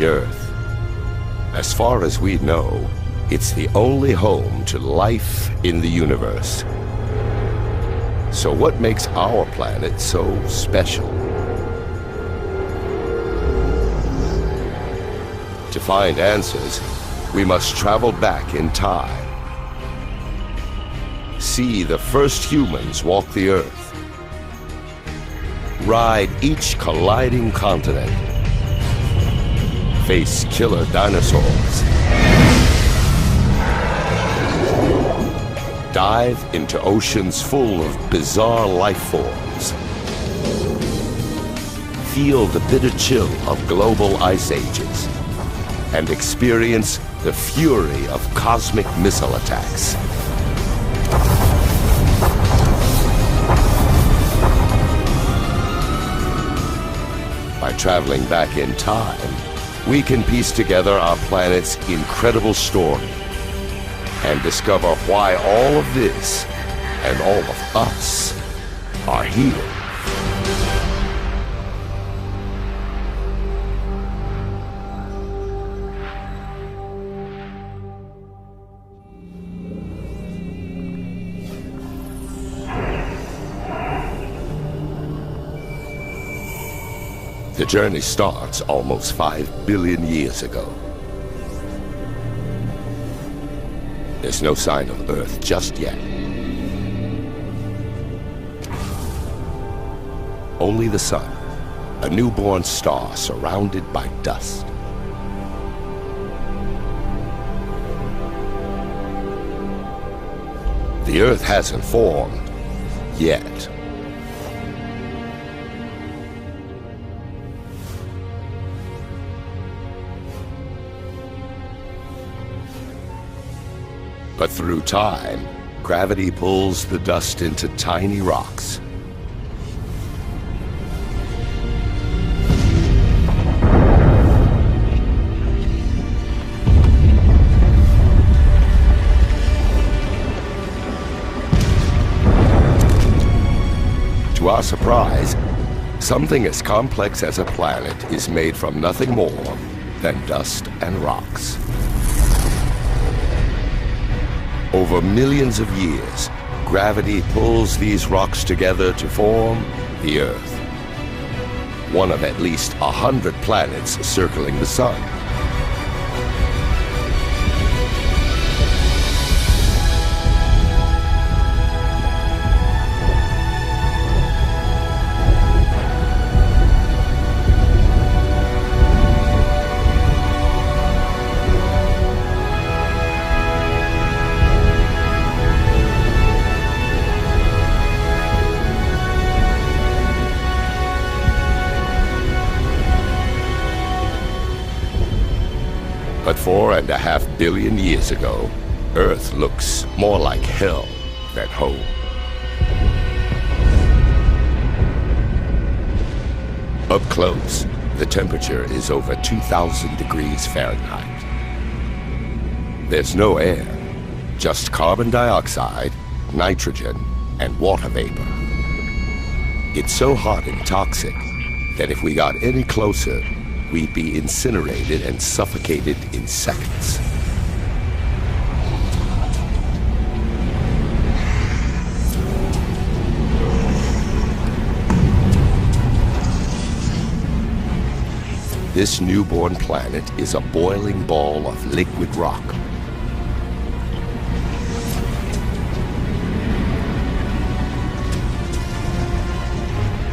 the Earth. As far as we know, it's the only home to life in the universe. So what makes our planet so special? To find answers, we must travel back in time. See the first humans walk the Earth. Ride each colliding continent. Face killer dinosaurs. Dive into oceans full of bizarre life forms. Feel the bitter chill of global ice ages. And experience the fury of cosmic missile attacks. By traveling back in time, we can piece together our planet's incredible story and discover why all of this and all of us are here. The journey starts almost 5 billion years ago. There's no sign of Earth just yet. Only the sun, a newborn star surrounded by dust. The Earth hasn't formed yet. But through time, gravity pulls the dust into tiny rocks. To our surprise, something as complex as a planet is made from nothing more than dust and rocks. Over millions of years, gravity pulls these rocks together to form the Earth. One of at least 100 planets circling the sun. But 4.5 billion years ago, Earth looks more like hell than home. Up close, the temperature is over 2,000 degrees Fahrenheit. There's no air, just carbon dioxide, nitrogen, and water vapor. It's so hot and toxic that if we got any closer, we'd be incinerated and suffocated in seconds. This newborn planet is a boiling ball of liquid rock.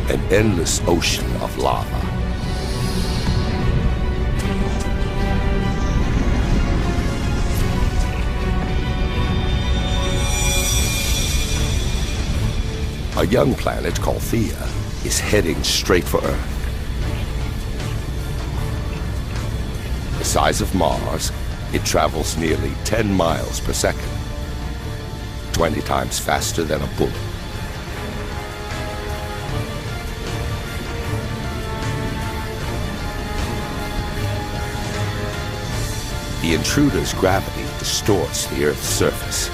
An endless ocean of lava. A young planet called Theia is heading straight for Earth. The size of Mars, it travels nearly 10 miles per second, 20 times faster than a bullet. The intruder's gravity distorts the Earth's surface.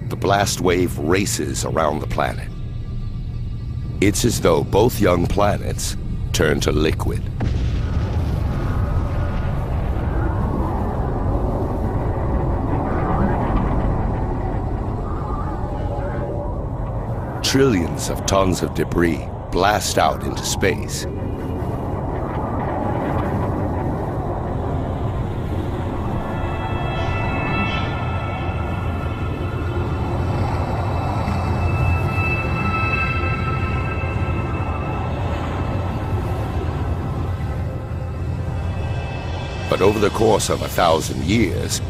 the blast wave races around the planet. It's as though both young planets turn to liquid. Trillions of tons of debris blast out into space. But over the course of 1,000 years,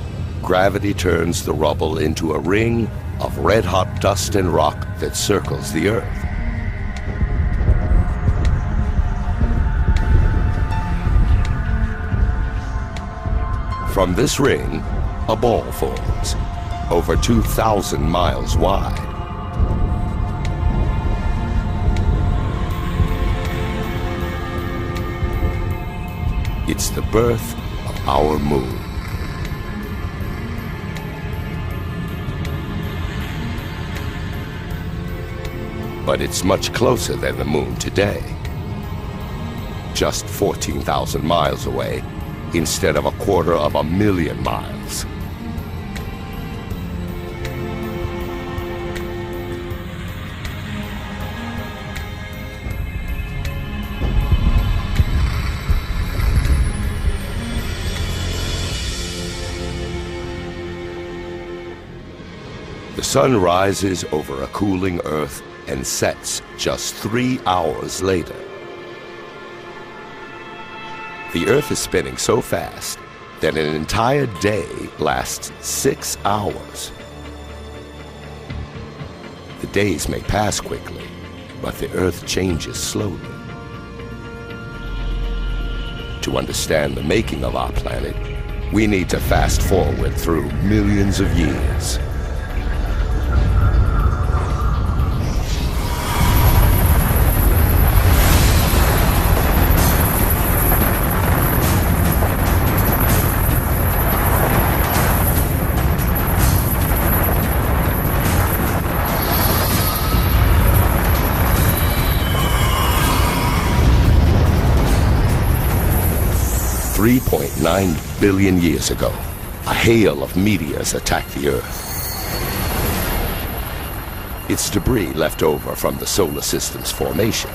gravity turns the rubble into a ring of red-hot dust and rock that circles the Earth. From this ring, a ball forms, over 2,000 miles wide. It's the birth of our moon. But it's much closer than the moon today. Just 14,000 miles away, instead of 250,000 miles. The sun rises over a cooling Earth and sets just 3 hours later. The Earth is spinning so fast that an entire day lasts 6 hours. The days may pass quickly, but the Earth changes slowly. To understand the making of our planet, we need to fast forward through millions of years. $3.9 billion years ago, a hail of meteors attacked the Earth. It's debris left over from the solar system's formation.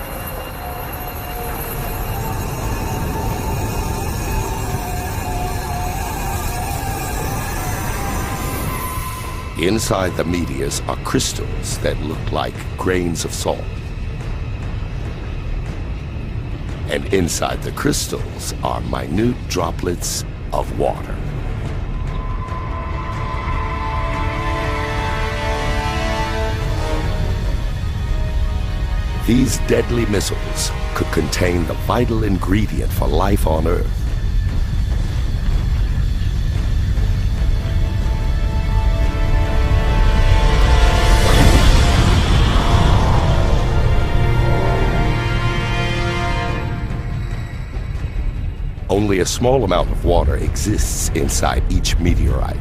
Inside the meteors are crystals that look like grains of salt. And inside the crystals are minute droplets of water. These deadly missiles could contain the vital ingredient for life on Earth. Only a small amount of water exists inside each meteorite.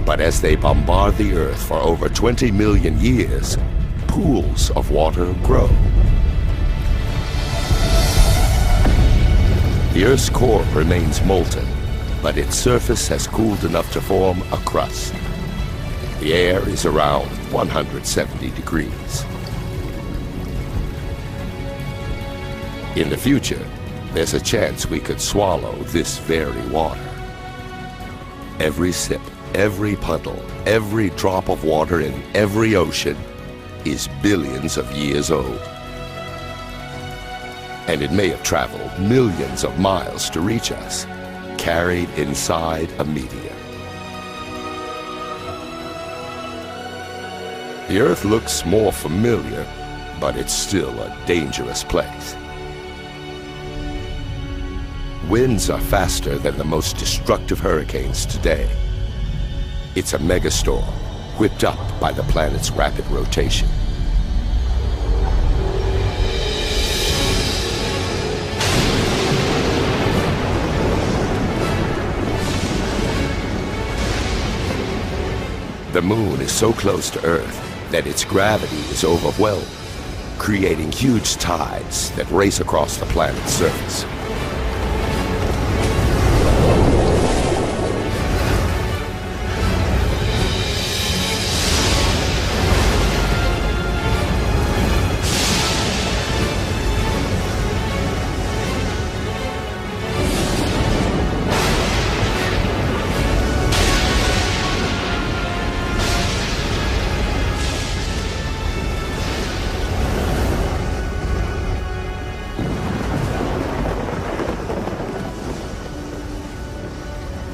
But as they bombard the Earth for over 20 million years, pools of water grow. The Earth's core remains molten, but its surface has cooled enough to form a crust. The air is around 170 degrees. In the future, there's a chance we could swallow this very water. Every sip, every puddle, every drop of water in every ocean is billions of years old. And it may have traveled millions of miles to reach us, carried inside a meteor. The Earth looks more familiar, but it's still a dangerous place. Winds are faster than the most destructive hurricanes today. It's a megastorm, whipped up by the planet's rapid rotation. The moon is so close to Earth that its gravity is overwhelmed, creating huge tides that race across the planet's surface.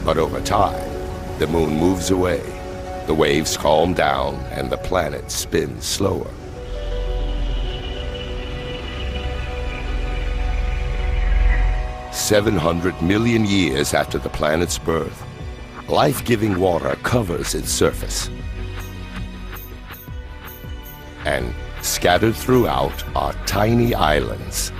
But over time, the moon moves away, the waves calm down, and the planet spins slower. "700 million years after the planet's birth, life-giving water covers its surface. And scattered throughout are tiny islands.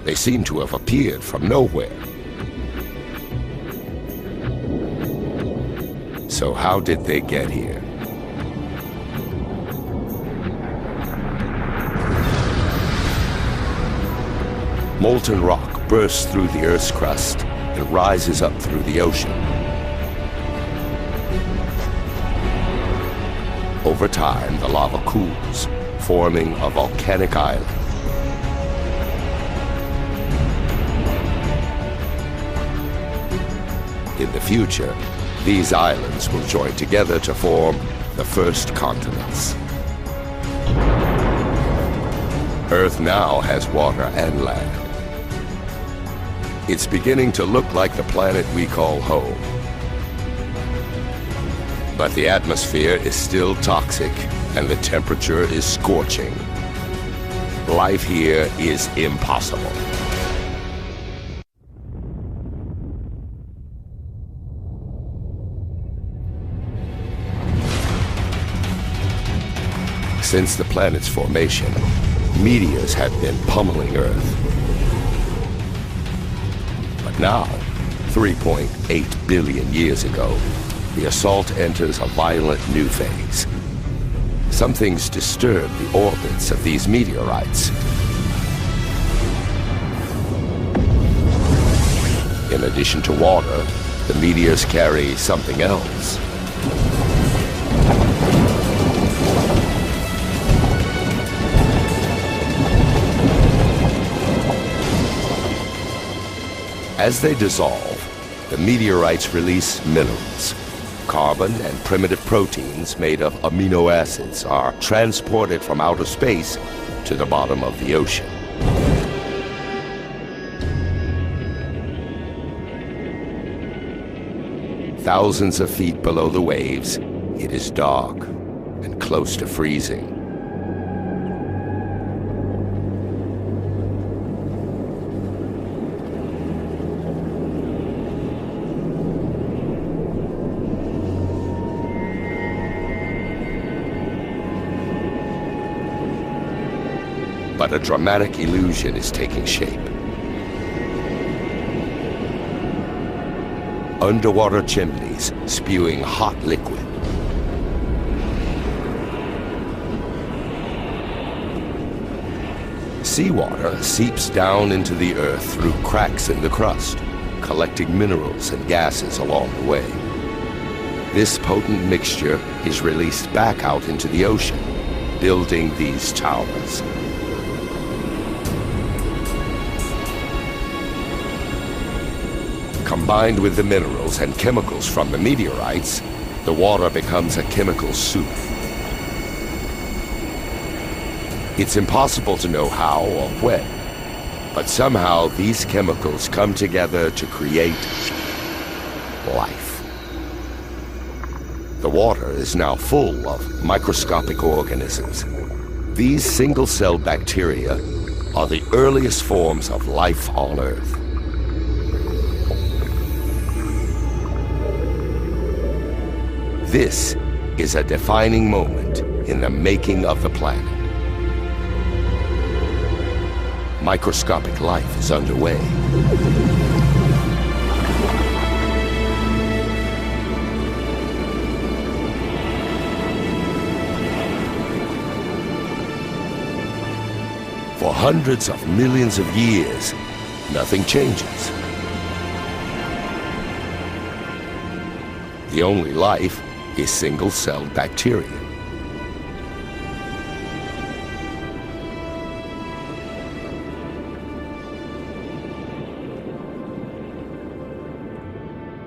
They seem to have appeared from nowhere. So how did they get here? Molten rock bursts through the Earth's crust and rises up through the ocean. Over time, the lava cools, forming a volcanic island. In the future, these islands will join together to form the first continents. Earth now has water and land. It's beginning to look like the planet we call home. But the atmosphere is still toxic, and the temperature is scorching. Life here is impossible. Since the planet's formation, meteors have been pummeling Earth. But now, 3.8 billion years ago, the assault enters a violent new phase. Some things disturb the orbits of these meteorites. In addition to water, the meteors carry something else. As they dissolve, the meteorites release minerals. Carbon and primitive proteins made of amino acids are transported from outer space to the bottom of the ocean. Thousands of feet below the waves, it is dark and close to freezing. But a dramatic illusion is taking shape. Underwater chimneys spewing hot liquid. Seawater seeps down into the Earth through cracks in the crust, collecting minerals and gases along the way. This potent mixture is released back out into the ocean, building these towers. Combined with the minerals and chemicals from the meteorites, the water becomes a chemical soup. It's impossible to know how or when, but somehow these chemicals come together to create life. The water is now full of microscopic organisms. These single-cell bacteria are the earliest forms of life on Earth. This is a defining moment in the making of the planet. microscopic life is underway. For hundreds of millions of years, nothing changes. The only life is single-celled bacteria.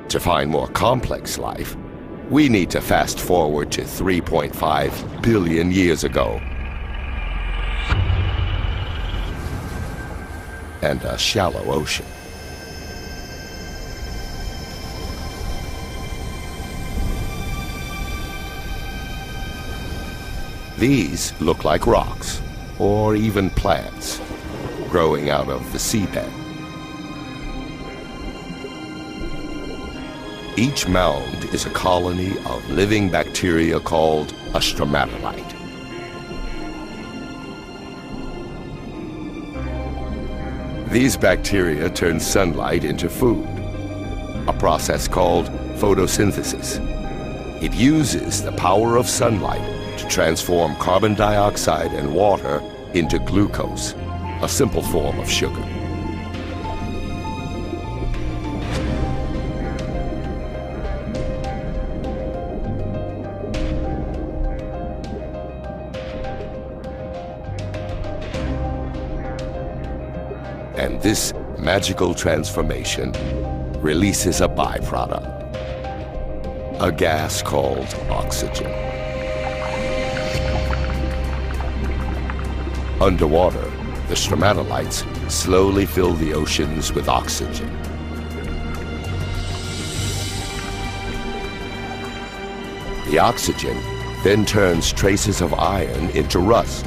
To find more complex life, we need to fast forward to 3.5 billion years ago. And a shallow ocean. These look like rocks, or even plants, growing out of the seabed. Each mound is a colony of living bacteria called a stromatolite. These bacteria turn sunlight into food, a process called photosynthesis. It uses the power of sunlight to transform carbon dioxide and water into glucose, a simple form of sugar. And this magical transformation releases a byproduct, a gas called oxygen. Underwater, the stromatolites slowly fill the oceans with oxygen. The oxygen then turns traces of iron into rust,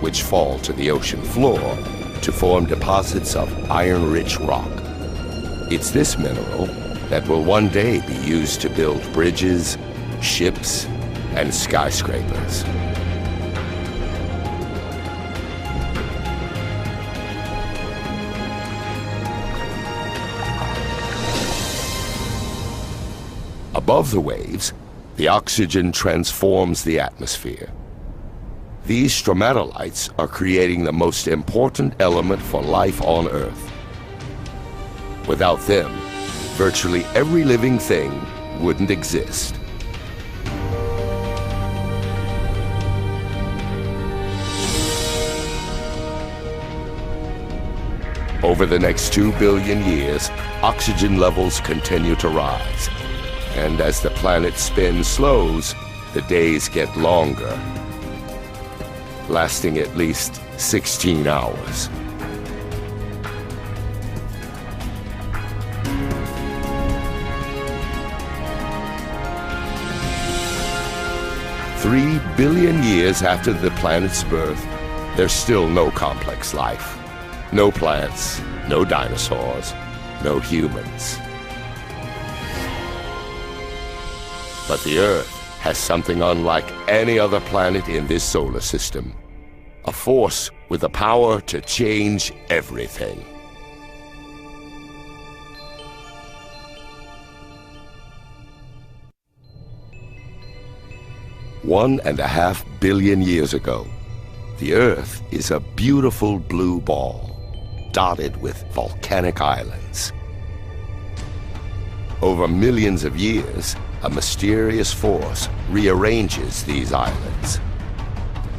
which fall to the ocean floor to form deposits of iron-rich rock. It's this mineral that will one day be used to build bridges, ships, and skyscrapers. Above the waves, the oxygen transforms the atmosphere. These stromatolites are creating the most important element for life on Earth. Without them, virtually every living thing wouldn't exist. Over the next 2 billion years, oxygen levels continue to rise. And as the planet's spin slows, the days get longer, lasting at least 16 hours. "3 billion years after the planet's birth, there's still no complex life. No plants, no dinosaurs, no humans. But the Earth has something unlike any other planet in this solar system. A force with the power to change everything." "1.5 billion years ago, the Earth is a beautiful blue ball, dotted with volcanic islands. Over millions of years, a mysterious force rearranges these islands.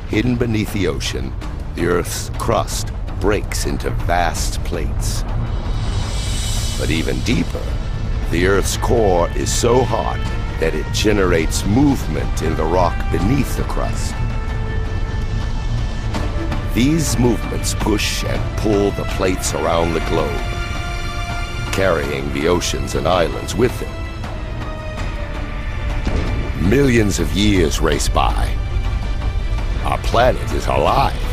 Hidden beneath the ocean, the Earth's crust breaks into vast plates. But even deeper, the Earth's core is so hot that it generates movement in the rock beneath the crust. These movements push and pull the plates around the globe, carrying the oceans and islands with them. Millions of years race by. Our planet is alive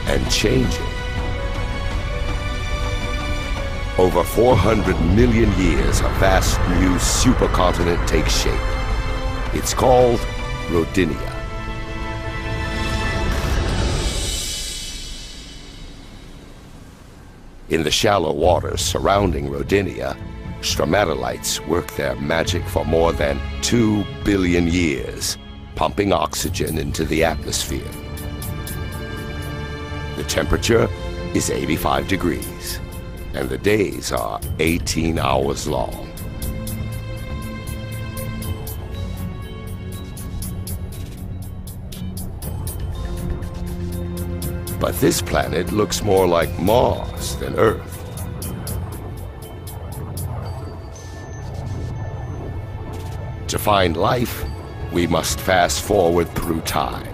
and changing. Over 400 million years, a vast new supercontinent takes shape. It's called Rodinia. In the shallow waters surrounding Rodinia, stromatolites work their magic for more than 2 billion years, pumping oxygen into the atmosphere. The temperature is 85 degrees, and the days are 18 hours long. But this planet looks more like Mars than Earth. To find life, we must fast forward through time.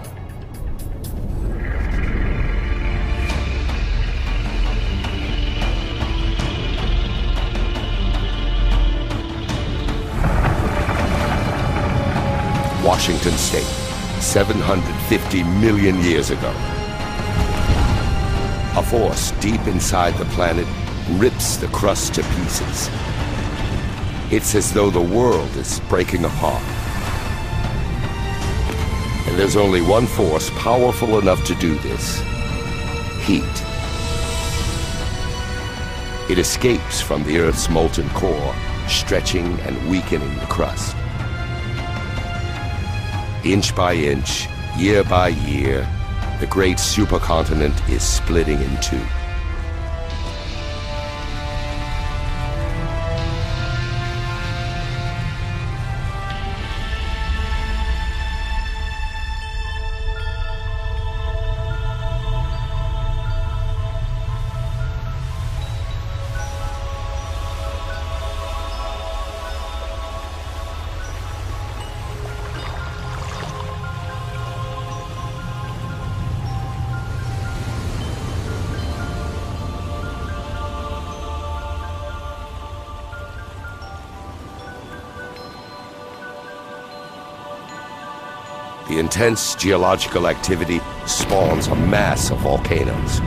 Washington State, 750 million years ago. A force deep inside the planet rips the crust to pieces. It's as though the world is breaking apart. And there's only one force powerful enough to do this: heat. It escapes from the Earth's molten core, stretching and weakening the crust. Inch by inch, year by year, the great supercontinent is splitting in two. The intense geological activity spawns a mass of volcanoes.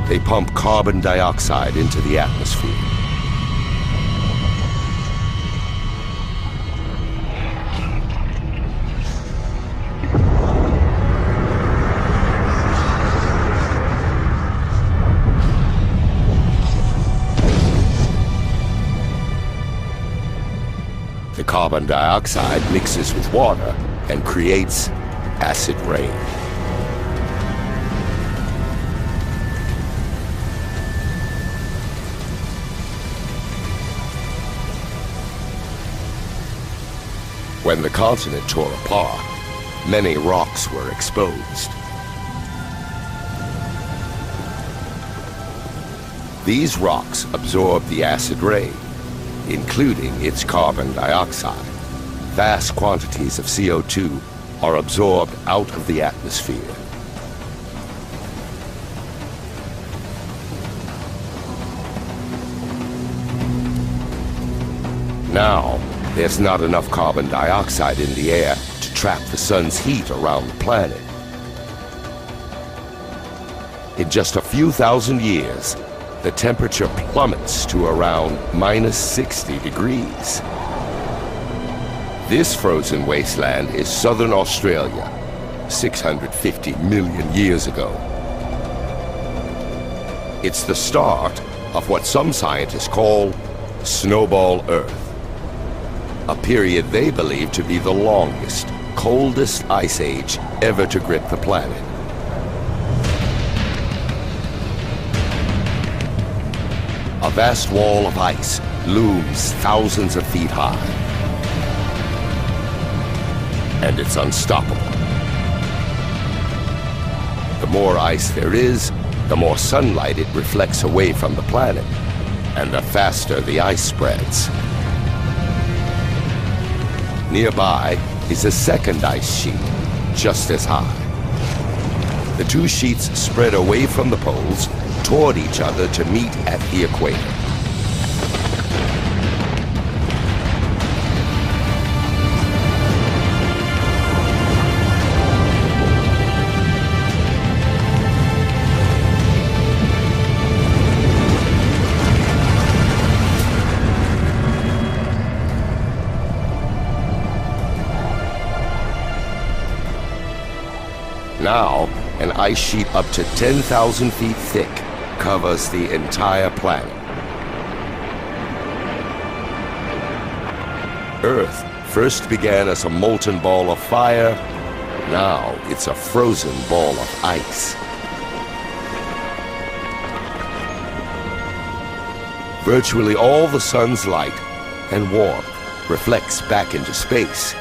They pump carbon dioxide into the atmosphere. The carbon dioxide mixes with water and creates acid rain. When the continent tore apart, many rocks were exposed. These rocks absorb the acid rain, including its carbon dioxide. Vast quantities of CO2 are absorbed out of the atmosphere. Now, there's not enough carbon dioxide in the air to trap the sun's heat around the planet. In just a few thousand years, the temperature plummets to around -60 degrees. This frozen wasteland is southern Australia, 650 million years ago. It's the start of what some scientists call Snowball Earth, a period they believe to be the longest, coldest ice age ever to grip the planet. A vast wall of ice looms thousands of feet high. And it's unstoppable. The more ice there is, the more sunlight it reflects away from the planet, and the faster the ice spreads. Nearby is a second ice sheet, just as high. The two sheets spread away from the poles toward each other to meet at the equator. Now, an ice sheet up to 10,000 feet thick covers the entire planet. Earth first began as a molten ball of fire. Now it's a frozen ball of ice. Virtually all the sun's light and warmth reflects back into space.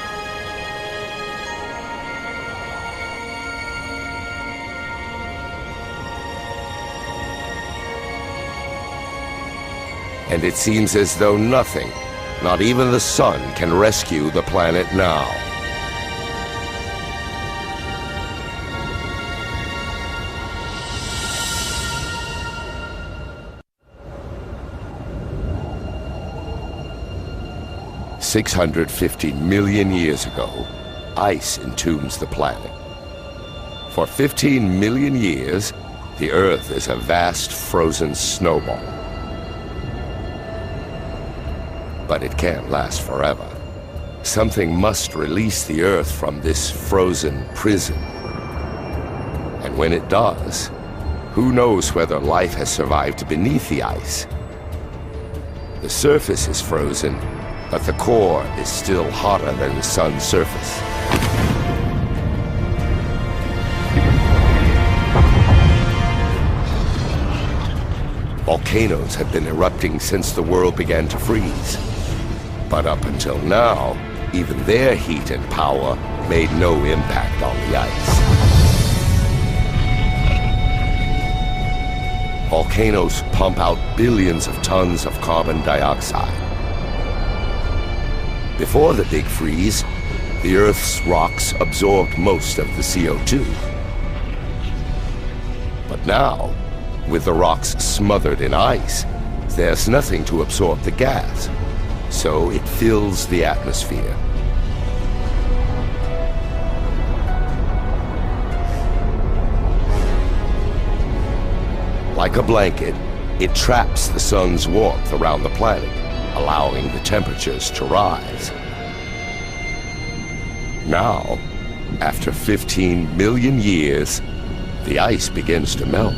And it seems as though nothing, not even the sun, can rescue the planet now. $650 million years ago, ice entombs the planet. For 15 million years, the Earth is a vast frozen snowball. But it can't last forever. Something must release the Earth from this frozen prison. And when it does, who knows whether life has survived beneath the ice? The surface is frozen, but the core is still hotter than the sun's surface. Volcanoes have been erupting since the world began to freeze. But up until now, even their heat and power made no impact on the ice. Volcanoes pump out billions of tons of carbon dioxide. Before the Big Freeze, the Earth's rocks absorbed most of the CO2. But now, with the rocks smothered in ice, there's nothing to absorb the gas, so it fills the atmosphere. Like a blanket, it traps the sun's warmth around the planet, allowing the temperatures to rise. Now, after 15 million years, the ice begins to melt.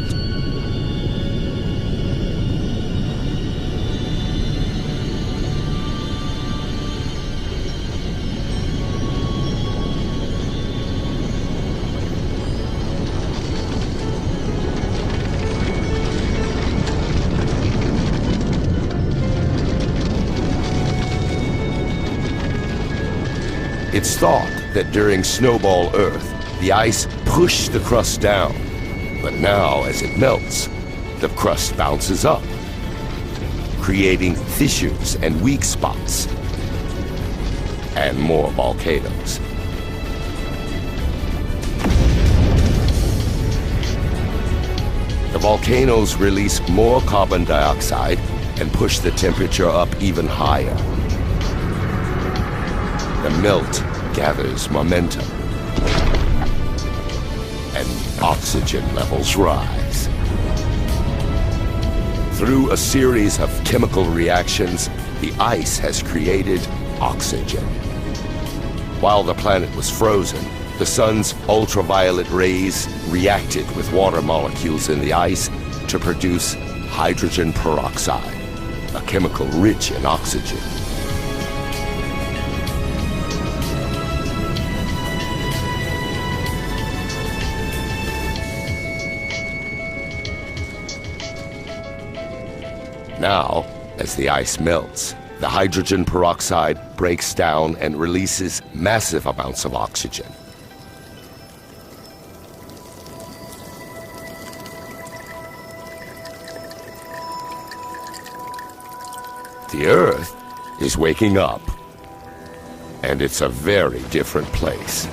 It's thought that during Snowball Earth, the ice pushed the crust down. But now, as it melts, the crust bounces up, creating fissures and weak spots, and more volcanoes. The volcanoes release more carbon dioxide and push the temperature up even higher. The melt gathers momentum, and oxygen levels rise. Through a series of chemical reactions, the ice has created oxygen. While the planet was frozen, the sun's ultraviolet rays reacted with water molecules in the ice to produce hydrogen peroxide, a chemical rich in oxygen. Now, as the ice melts, the hydrogen peroxide breaks down and releases massive amounts of oxygen. The Earth is waking up, and it's a very different place.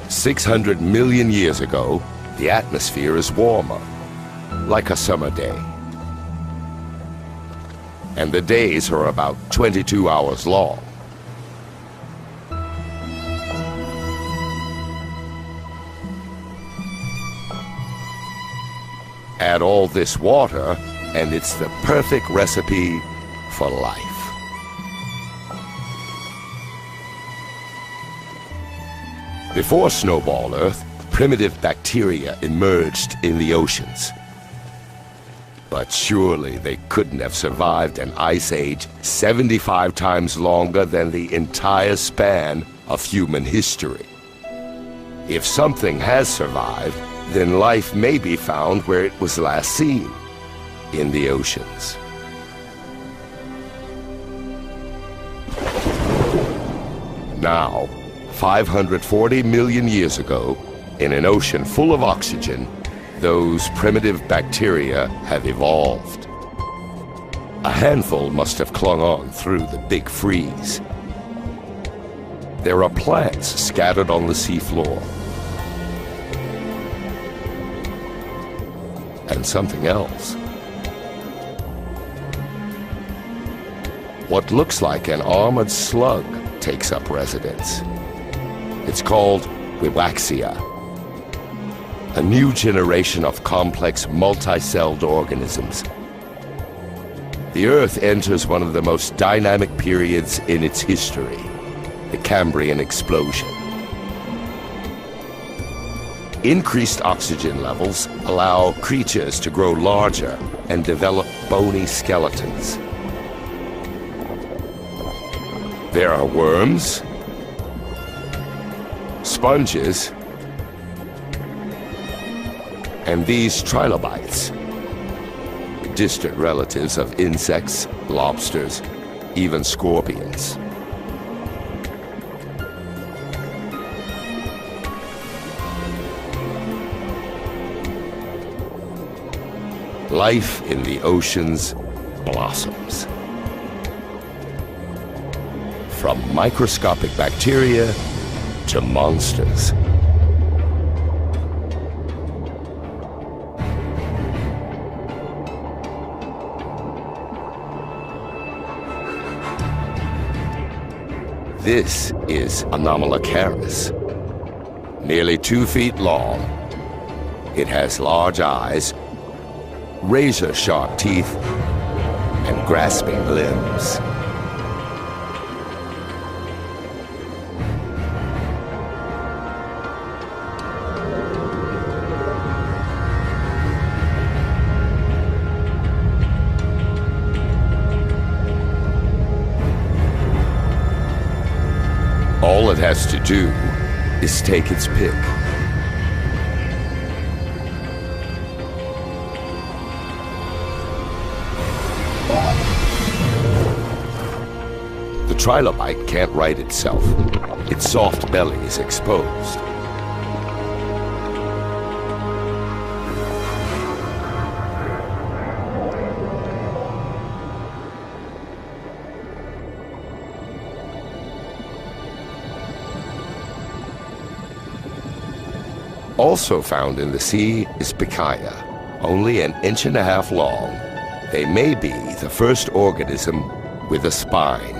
600 million years ago, the atmosphere is warmer, like a summer day. And the days are about 22 hours long. Add all this water, and it's the perfect recipe for life. Before Snowball Earth, primitive bacteria emerged in the oceans. But surely they couldn't have survived an ice age 75 times longer than the entire span of human history. If something has survived, then life may be found where it was last seen, in the oceans. Now, 540 million years ago, in an ocean full of oxygen, those primitive bacteria have evolved. A handful must have clung on through the big freeze. There are plants scattered on the seafloor. And something else. What looks like an armored slug takes up residence. It's called Wiwaxia, a new generation of complex multi-celled organisms. The Earth enters one of the most dynamic periods in its history, the Cambrian explosion. Increased oxygen levels allow creatures to grow larger and develop bony skeletons. There are worms, sponges, and these trilobites, distant relatives of insects, lobsters, even scorpions. Life in the oceans blossoms. From microscopic bacteria to monsters. This is Anomalocaris. Nearly 2 feet long. It has large eyes, razor-sharp teeth, and grasping limbs. All it has to do is take its pick. The trilobite can't right itself. Its soft belly is exposed. Also found in the sea is Pichia, only 1.5 inches long. They may be the first organism with a spine.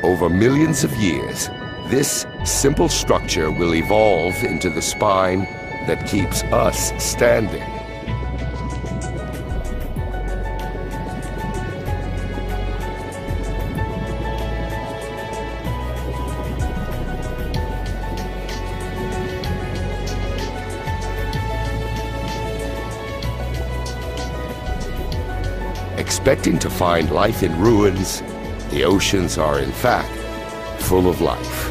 Over millions of years, this simple structure will evolve into the spine that keeps us standing. Expecting to find life in ruins, the oceans are in fact full of life.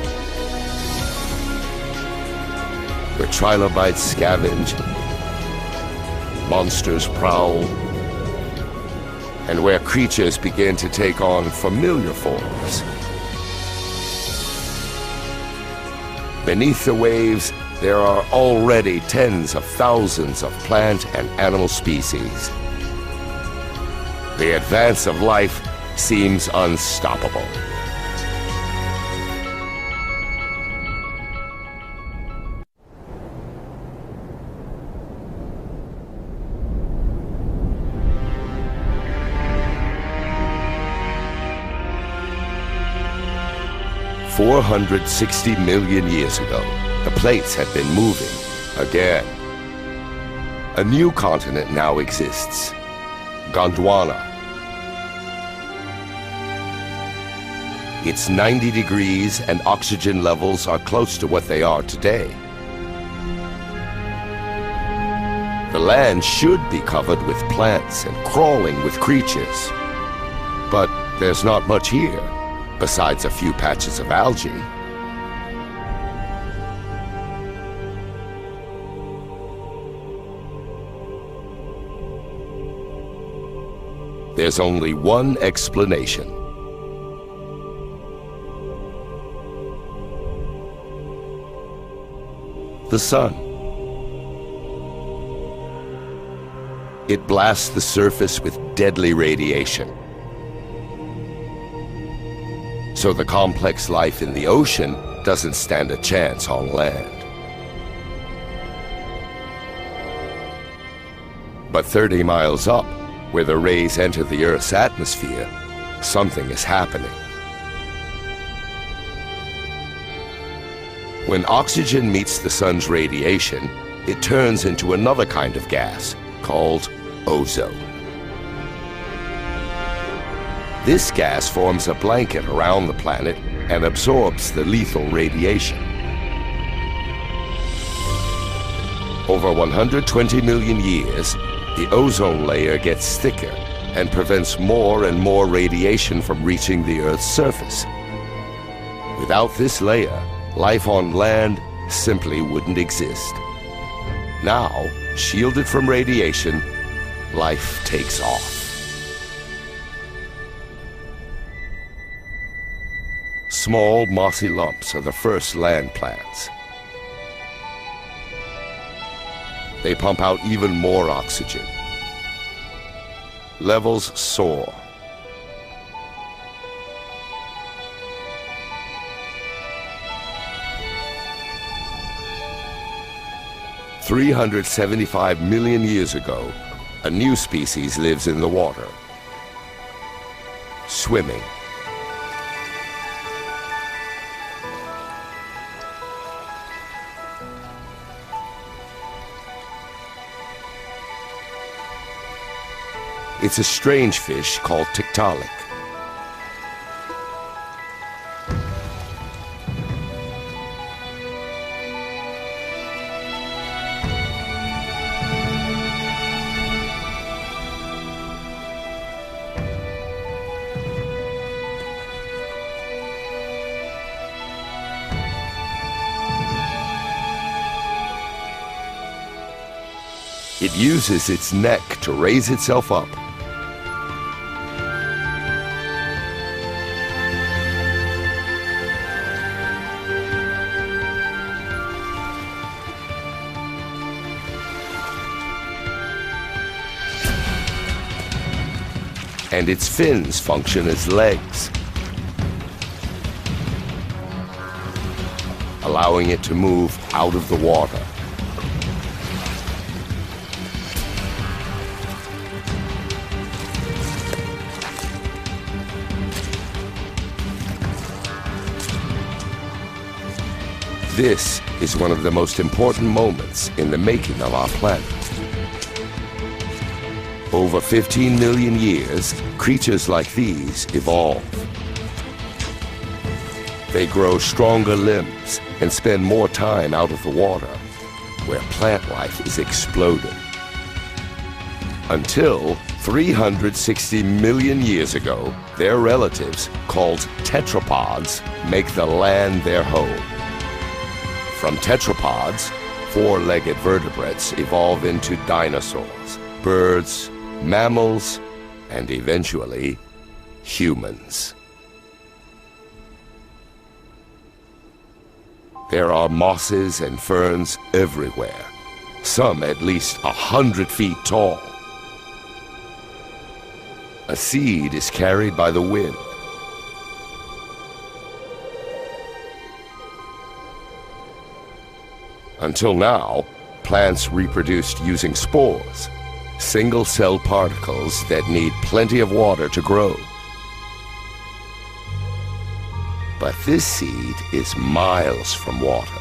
Where trilobites scavenge, monsters prowl, and where creatures begin to take on familiar forms. Beneath the waves, there are already tens of thousands of plant and animal species. The advance of life seems unstoppable. $460 million years ago, the plates had been moving again. A new continent now exists, Gondwana. It's 90 degrees and oxygen levels are close to what they are today. The land should be covered with plants and crawling with creatures. But there's not much here, besides a few patches of algae. There's only one explanation. The sun. It blasts the surface with deadly radiation. So the complex life in the ocean doesn't stand a chance on land. But 30 miles up, where the rays enter the Earth's atmosphere, something is happening. When oxygen meets the sun's radiation, it turns into another kind of gas called ozone. This gas forms a blanket around the planet and absorbs the lethal radiation. Over 120 million years, the ozone layer gets thicker and prevents more and more radiation from reaching the Earth's surface. Without this layer, life on land simply wouldn't exist. Now, shielded from radiation, life takes off. Small, mossy lumps are the first land plants. They pump out even more oxygen. Levels soar. $375 million years ago, a new species lives in the water. Swimming. It's a strange fish called Tiktaalik. It uses its neck to raise itself up. And its fins function as legs, allowing it to move out of the water. This is one of the most important moments in the making of our planet. Over 15 million years, creatures like these evolve. They grow stronger limbs and spend more time out of the water, where plant life is exploding. Until 360 million years ago, their relatives, called tetrapods, make the land their home. From tetrapods, four-legged vertebrates evolve into dinosaurs, birds, mammals, and eventually, humans. There are mosses and ferns everywhere, some at least 100 feet tall. A seed is carried by the wind. Until now, plants reproduced using spores, single-cell particles that need plenty of water to grow. But this seed is miles from water.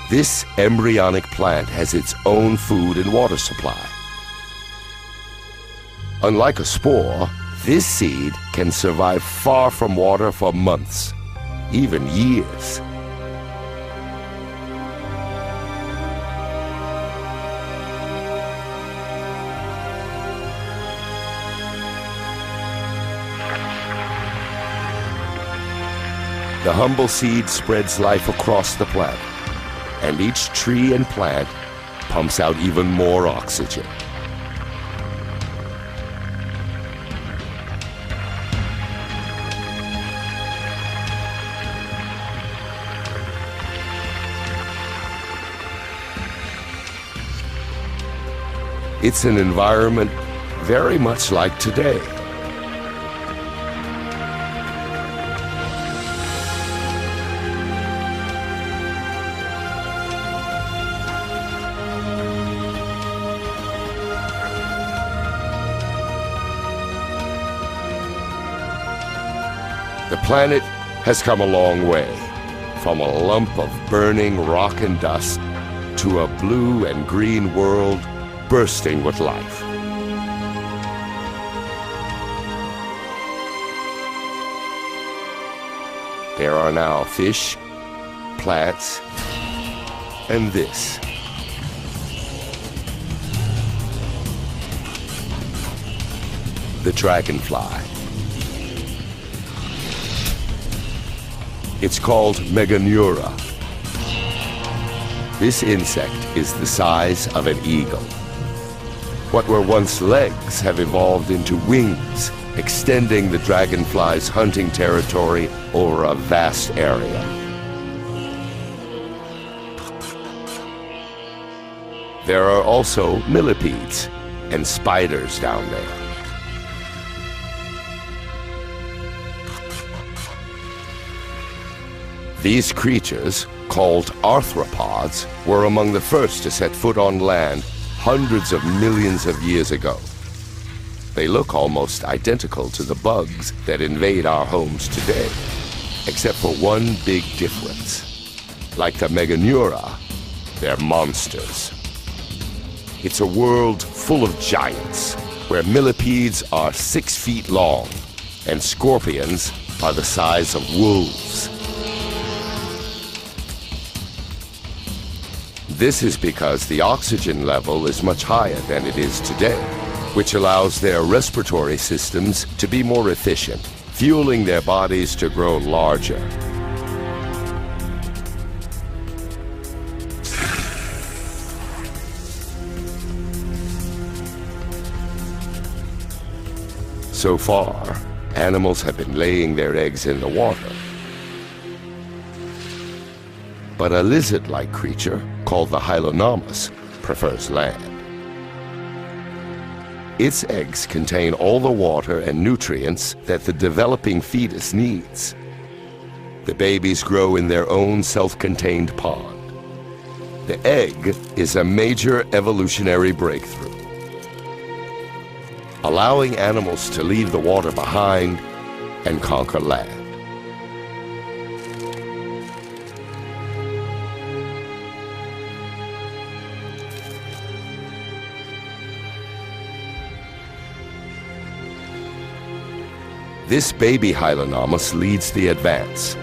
This embryonic plant has its own food and water supply. Unlike a spore, this seed can survive far from water for months, even years. The humble seed spreads life across the planet, and each tree and plant pumps out even more oxygen. It's an environment very much like today. The planet has come a long way, from a lump of burning rock and dust to a blue and green world bursting with life. There are now fish, plants, and this. The dragonfly. It's called Meganeura. This insect is the size of an eagle. What were once legs have evolved into wings, extending the dragonfly's hunting territory over a vast area. There are also millipedes and spiders down there. These creatures, called arthropods, were among the first to set foot on land hundreds of millions of years ago. They look almost identical to the bugs that invade our homes today, except for one big difference. Like the Meganeura, they're monsters. It's a world full of giants, where millipedes are 6 feet long, and scorpions are the size of wolves. This is because the oxygen level is much higher than it is today, which allows their respiratory systems to be more efficient, fueling their bodies to grow larger. So far, animals have been laying their eggs in the water. But a lizard-like creature, called the Hylonomus, prefers land. Its eggs contain all the water and nutrients that the developing fetus needs. The babies grow in their own self-contained pond. The egg is a major evolutionary breakthrough, allowing animals to leave the water behind and conquer land. This baby Hylonomus leads the advance.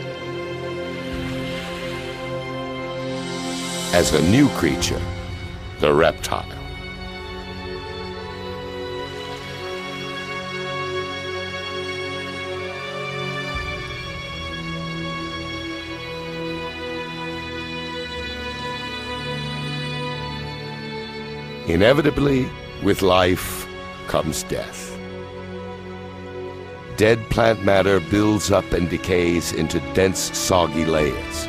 As a new creature, the reptile. Inevitably, with life comes death. Dead plant matter builds up and decays into dense, soggy layers.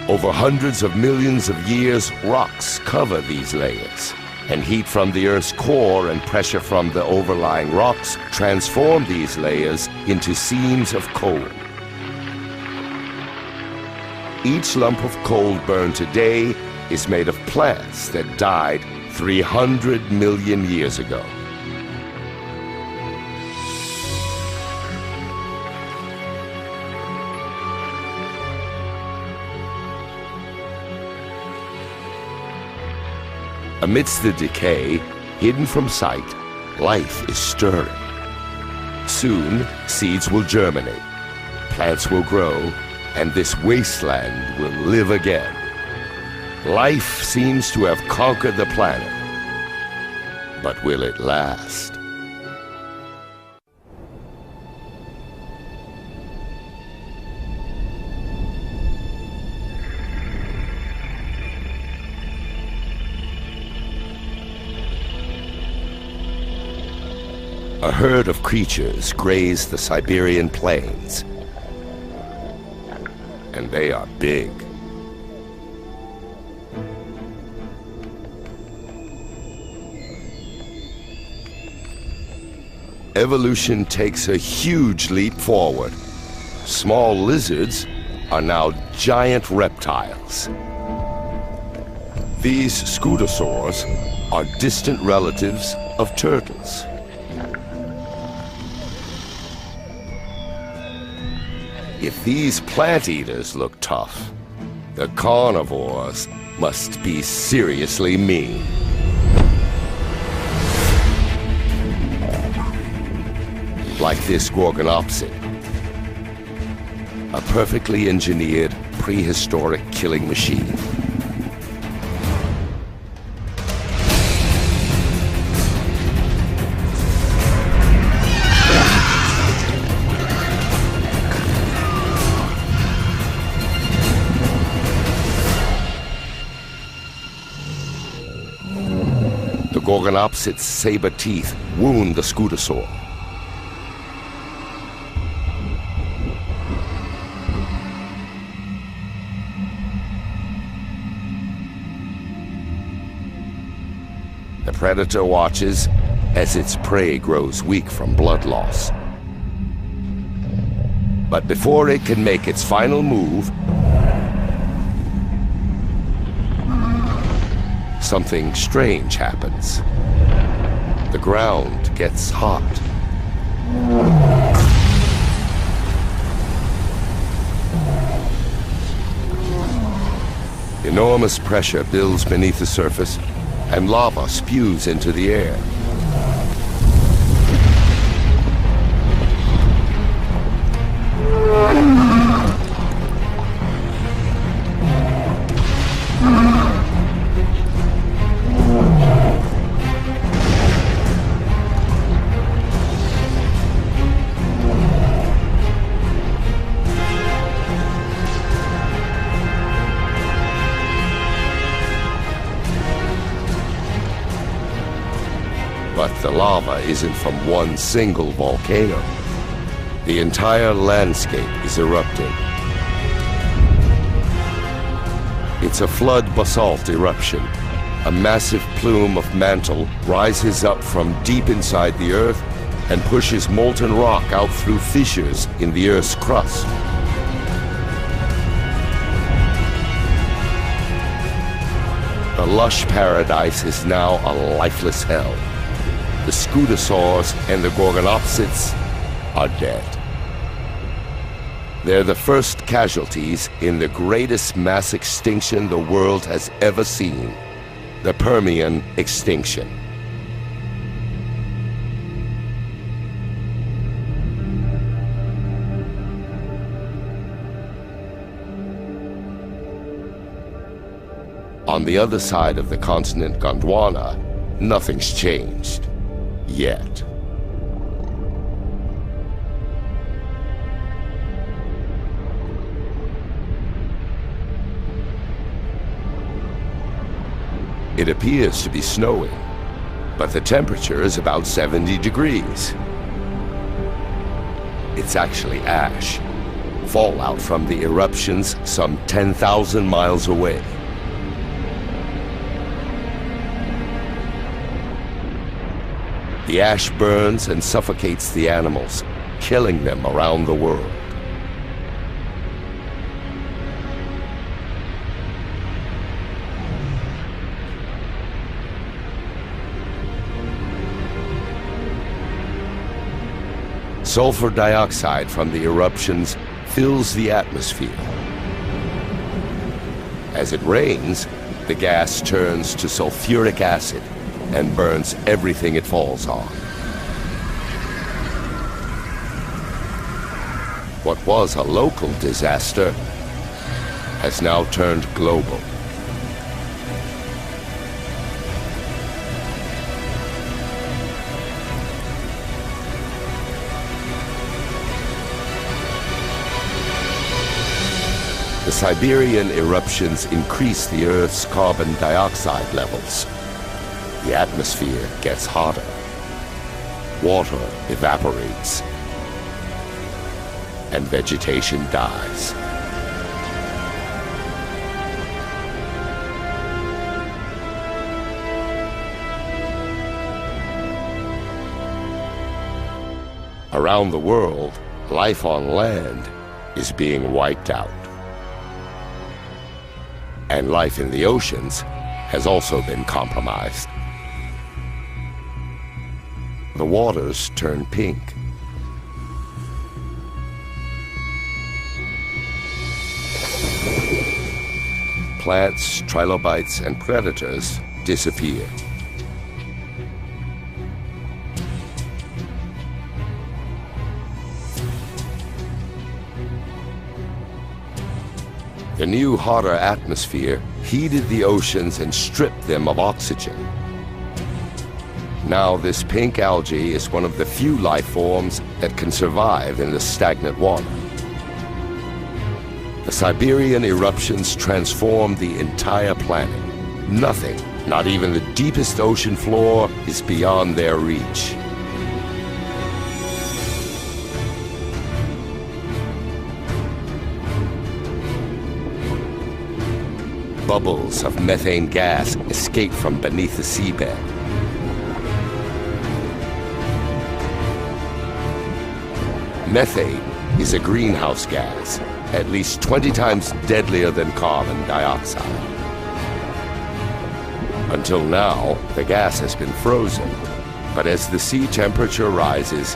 Over hundreds of millions of years, rocks cover these layers, and heat from the Earth's core and pressure from the overlying rocks transform these layers into seams of coal. Each lump of coal burned today is made of plants that died 300 million years ago. Amidst the decay, hidden from sight, life is stirring. Soon, seeds will germinate, plants will grow, and this wasteland will live again. Life seems to have conquered the planet. But will it last? A herd of creatures graze the Siberian plains. And they are big. Evolution takes a huge leap forward. Small lizards are now giant reptiles. These scutosaurs are distant relatives of turtles. If these plant eaters look tough, the carnivores must be seriously mean. Like this Gorgonopsid, a perfectly engineered prehistoric killing machine. The Gorgonopsid's saber teeth wound the scutosaur. The predator watches as its prey grows weak from blood loss. But before it can make its final move, something strange happens. The ground gets hot. Enormous pressure builds beneath the surface, and lava spews into the air. But the lava isn't from one single volcano. The entire landscape is erupting. It's a flood basalt eruption. A massive plume of mantle rises up from deep inside the Earth and pushes molten rock out through fissures in the Earth's crust. The lush paradise is now a lifeless hell. The scutosaurs and the Gorgonopsids are dead. They're the first casualties in the greatest mass extinction the world has ever seen, the Permian extinction. On the other side of the continent Gondwana, nothing's changed. Yet. It appears to be snowing, but the temperature is about 70 degrees. It's actually ash, fallout from the eruptions some 10,000 miles away. The ash burns and suffocates the animals, killing them around the world. Sulfur dioxide from the eruptions fills the atmosphere. As it rains, the gas turns to sulfuric acid and burns everything it falls on. What was a local disaster has now turned global. The Siberian eruptions increase the Earth's carbon dioxide levels. The atmosphere gets hotter. Water evaporates. And vegetation dies. Around the world, life on land is being wiped out. And life in the oceans has also been compromised. The waters turn pink. Plants, trilobites, and predators disappear. The new, hotter atmosphere heated the oceans and stripped them of oxygen. Now this pink algae is one of the few life forms that can survive in the stagnant water. The Siberian eruptions transformed the entire planet. Nothing, not even the deepest ocean floor, is beyond their reach. Bubbles of methane gas escape from beneath the seabed. Methane is a greenhouse gas, at least 20 times deadlier than carbon dioxide. Until now, the gas has been frozen, but as the sea temperature rises,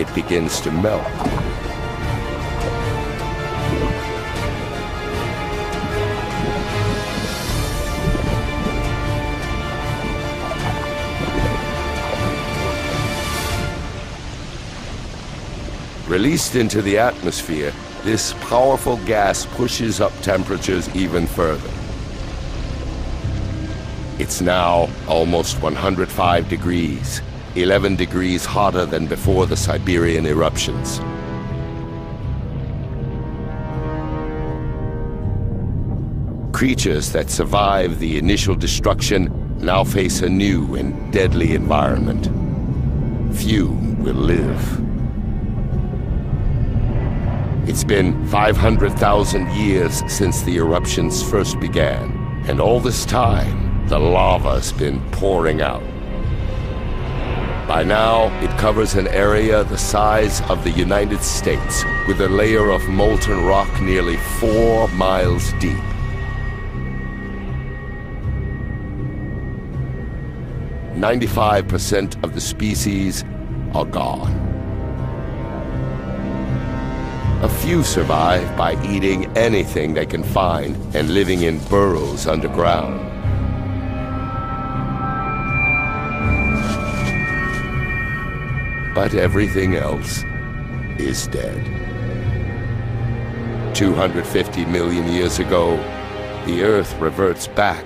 it begins to melt. Released into the atmosphere, this powerful gas pushes up temperatures even further. It's now almost 105 degrees, 11 degrees hotter than before the Siberian eruptions. Creatures that survive the initial destruction now face a new and deadly environment. Few will live. It's been 500,000 years since the eruptions first began, and all this time, the lava's been pouring out. By now, it covers an area the size of the United States, with a layer of molten rock nearly 4 miles deep. "95% of the species are gone. A few survive by eating anything they can find and living in burrows underground. But everything else is dead. 250 million years ago, the Earth reverts back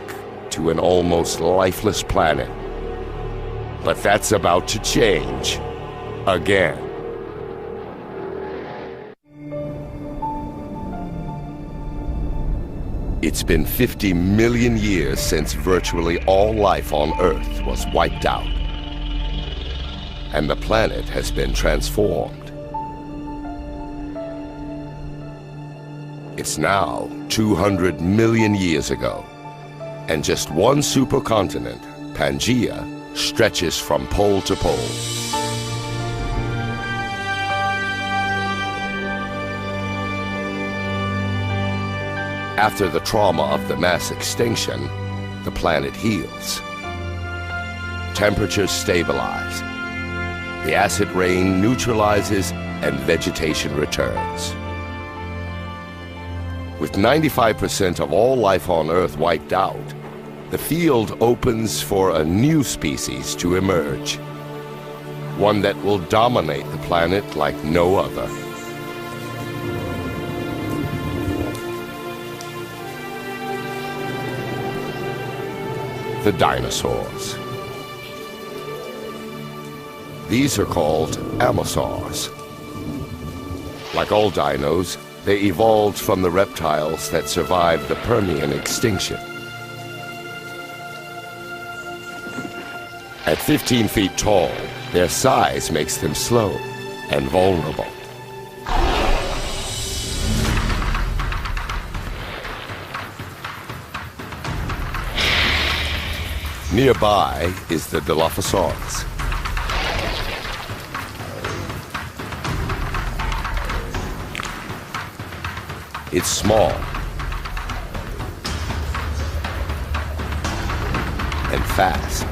to an almost lifeless planet. But that's about to change again. It's been 50 million years since virtually all life on Earth was wiped out. And the planet has been transformed. It's now 200 million years ago, and just one supercontinent, Pangaea, stretches from pole to pole. After the trauma of the mass extinction, the planet heals. Temperatures stabilize. The acid rain neutralizes and vegetation returns. With 95% of all life on Earth wiped out, the field opens for a new species to emerge. One that will dominate the planet like no other. The dinosaurs. These are called Ammosaurs. Like all dinos, they evolved from the reptiles that survived the Permian extinction. At 15 feet tall, their size makes them slow and vulnerable. Nearby is the Dilophosaurus. It's small and fast.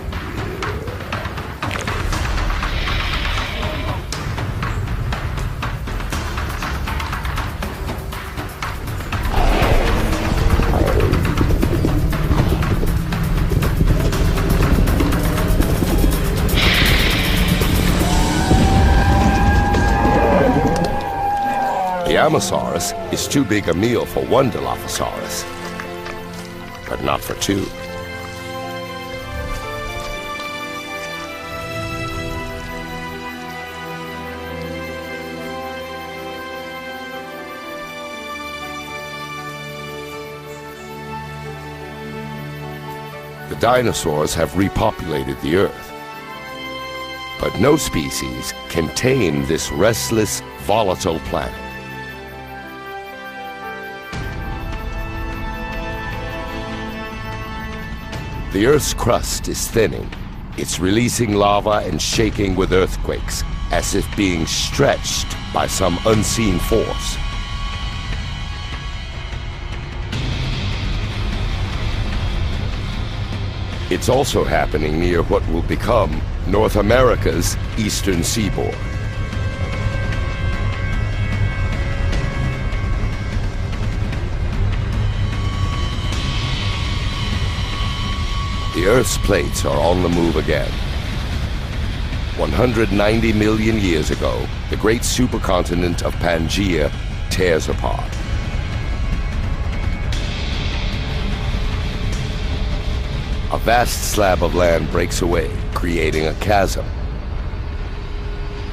The Ammosaurus is too big a meal for one Dilophosaurus, but not for two. The dinosaurs have repopulated the Earth, but no species can tame this restless, volatile planet. The Earth's crust is thinning. It's releasing lava and shaking with earthquakes, as if being stretched by some unseen force. It's also happening near what will become North America's eastern seaboard. The Earth's plates are on the move again. 190 million years ago, the great supercontinent of Pangaea tears apart. A vast slab of land breaks away, creating a chasm.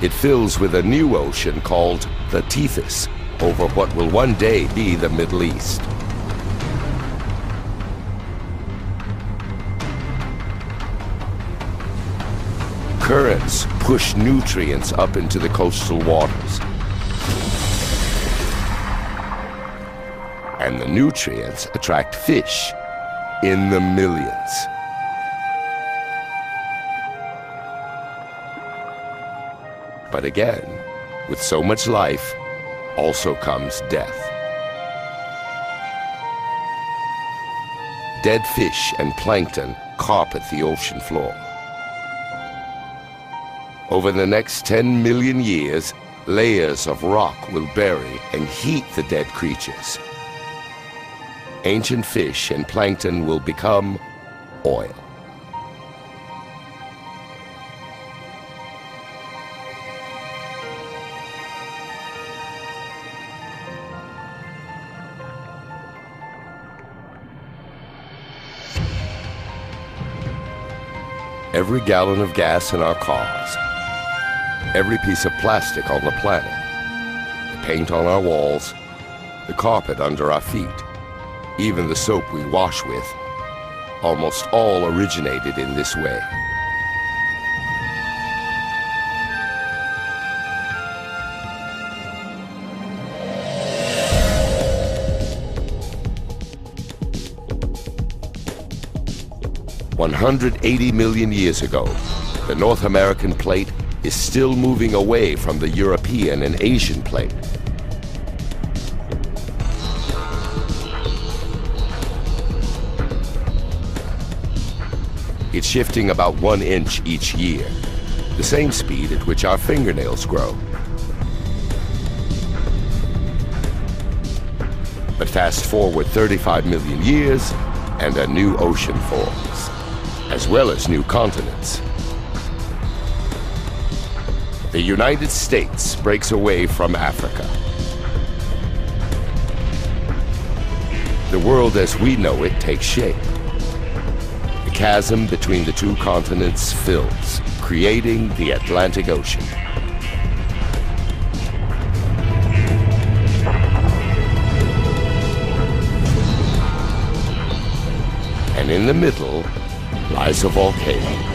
It fills with a new ocean called the Tethys, over what will one day be the Middle East. Currents push nutrients up into the coastal waters. And the nutrients attract fish in the millions. But again, with so much life, also comes death. Dead fish and plankton carpet the ocean floor. Over the next 10 million years, layers of rock will bury and heat the dead creatures. Ancient fish and plankton will become oil. Every gallon of gas in our cars, every piece of plastic on the planet, the paint on our walls, the carpet under our feet, even the soap we wash with, almost all originated in this way. 180 million years ago, the North American plate is still moving away from the European and Asian plate. It's shifting about 1 inch each year, the same speed at which our fingernails grow. But fast forward 35 million years, and a new ocean forms, as well as new continents. The United States breaks away from Africa. The world as we know it takes shape. The chasm between the two continents fills, creating the Atlantic Ocean. And in the middle lies a volcano.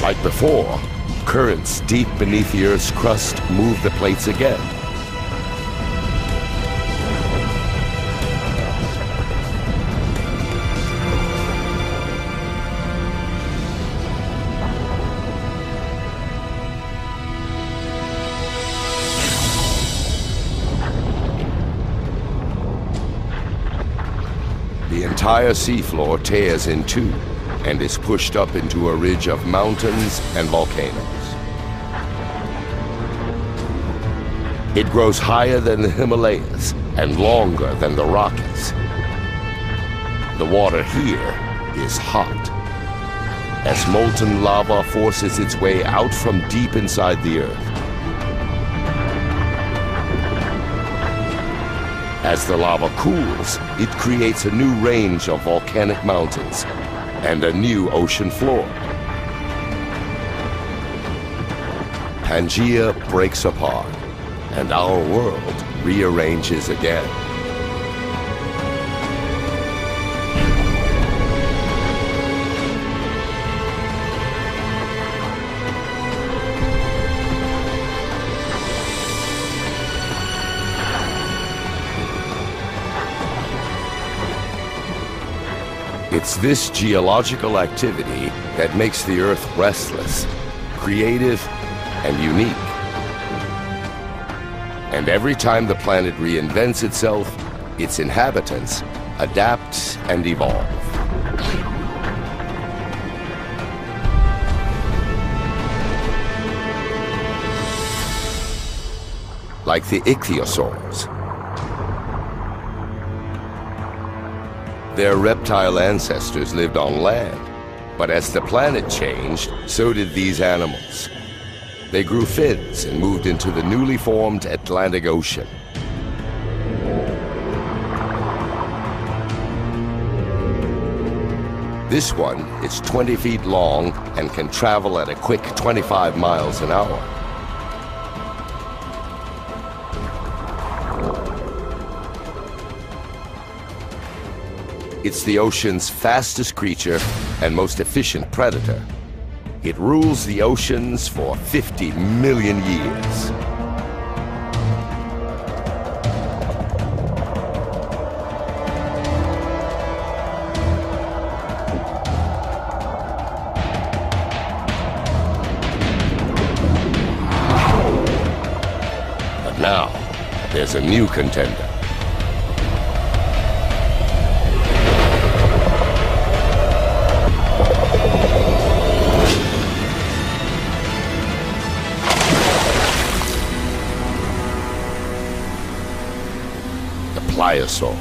Like before, currents deep beneath the Earth's crust move the plates again. The entire seafloor tears in two and is pushed up into a ridge of mountains and volcanoes. It grows higher than the Himalayas and longer than the Rockies. The water here is hot, as molten lava forces its way out from deep inside the Earth. As the lava cools, it creates a new range of volcanic mountains and a new ocean floor. Pangaea breaks apart, and our world rearranges again. It's this geological activity that makes the Earth restless, creative, and unique. And every time the planet reinvents itself, its inhabitants adapt and evolve. Like the ichthyosaurs. Their reptile ancestors lived on land, but as the planet changed, so did these animals. They grew fins and moved into the newly formed Atlantic Ocean. This one is 20 feet long and can travel at a quick 25 miles an hour. It's the ocean's fastest creature and most efficient predator. It rules the oceans for 50 million years. But now, there's a new contender. Pliosaur.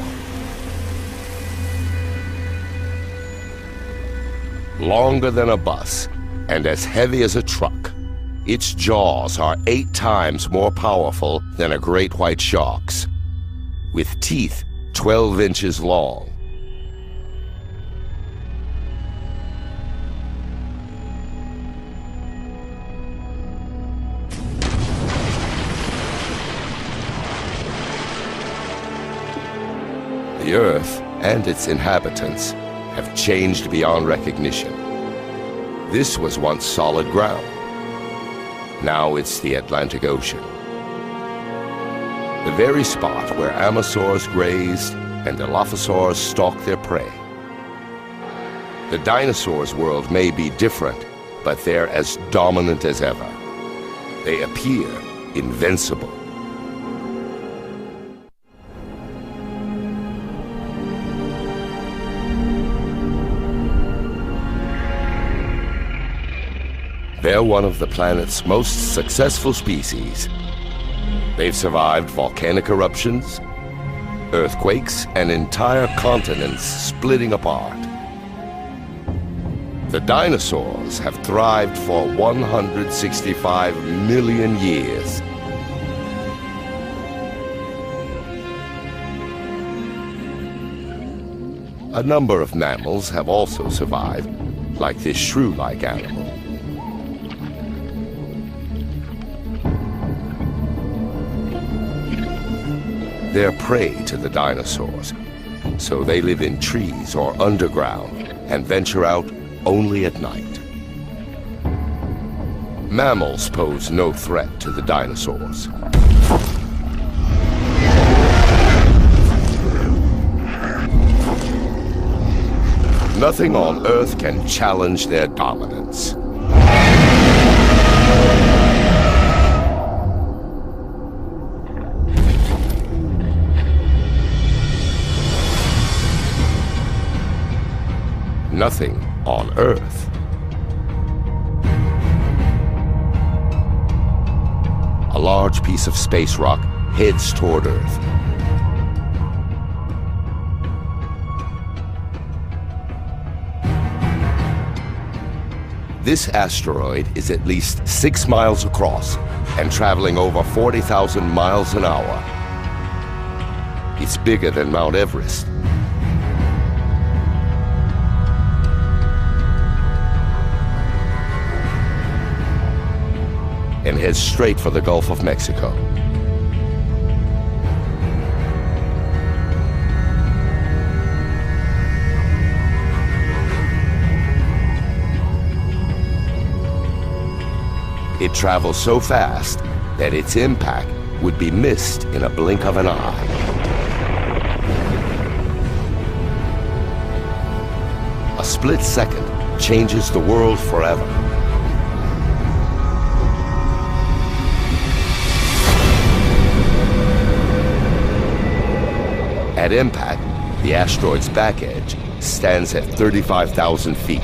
Longer than a bus and as heavy as a truck, its jaws are 8 times more powerful than a great white shark's, with teeth 12 inches long. The Earth and its inhabitants have changed beyond recognition. This was once solid ground. Now it's the Atlantic Ocean. The very spot where Amosaurs grazed and Dilophosaurs stalk their prey. The dinosaurs' world may be different, but they're as dominant as ever. They appear invincible. They're one of the planet's most successful species. They've survived volcanic eruptions, earthquakes, and entire continents splitting apart. The dinosaurs have thrived for 165 million years. A number of mammals have also survived, like this shrew-like animal. They're prey to the dinosaurs, so they live in trees or underground and venture out only at night. Mammals pose no threat to the dinosaurs. Nothing on Earth can challenge their dominance. Nothing on Earth. A large piece of space rock heads toward Earth. This asteroid is at least 6 miles across and traveling over 40,000 miles an hour. It's bigger than Mount Everest. And heads straight for the Gulf of Mexico. It travels so fast that its impact would be missed in a blink of an eye. A split second changes the world forever. At impact, the asteroid's back edge stands at 35,000 feet.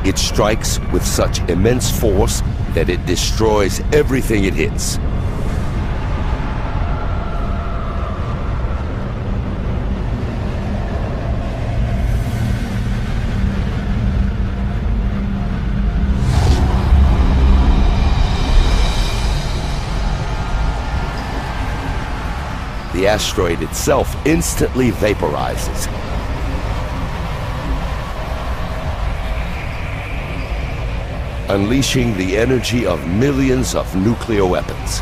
It strikes with such immense force that it destroys everything it hits. The asteroid itself instantly vaporizes. Unleashing the energy of millions of nuclear weapons.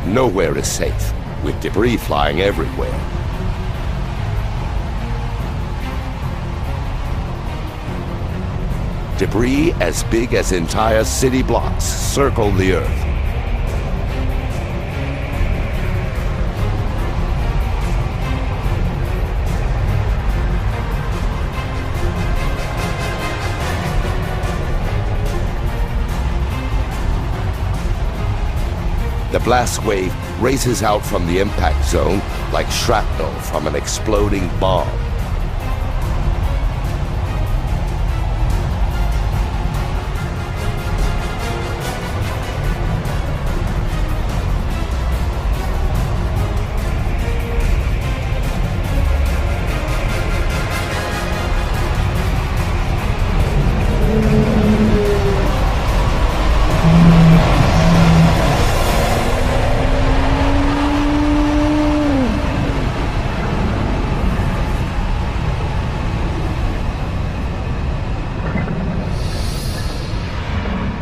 Nowhere is safe, with debris flying everywhere. Debris as big as entire city blocks circle the Earth. The blast wave races out from the impact zone like shrapnel from an exploding bomb.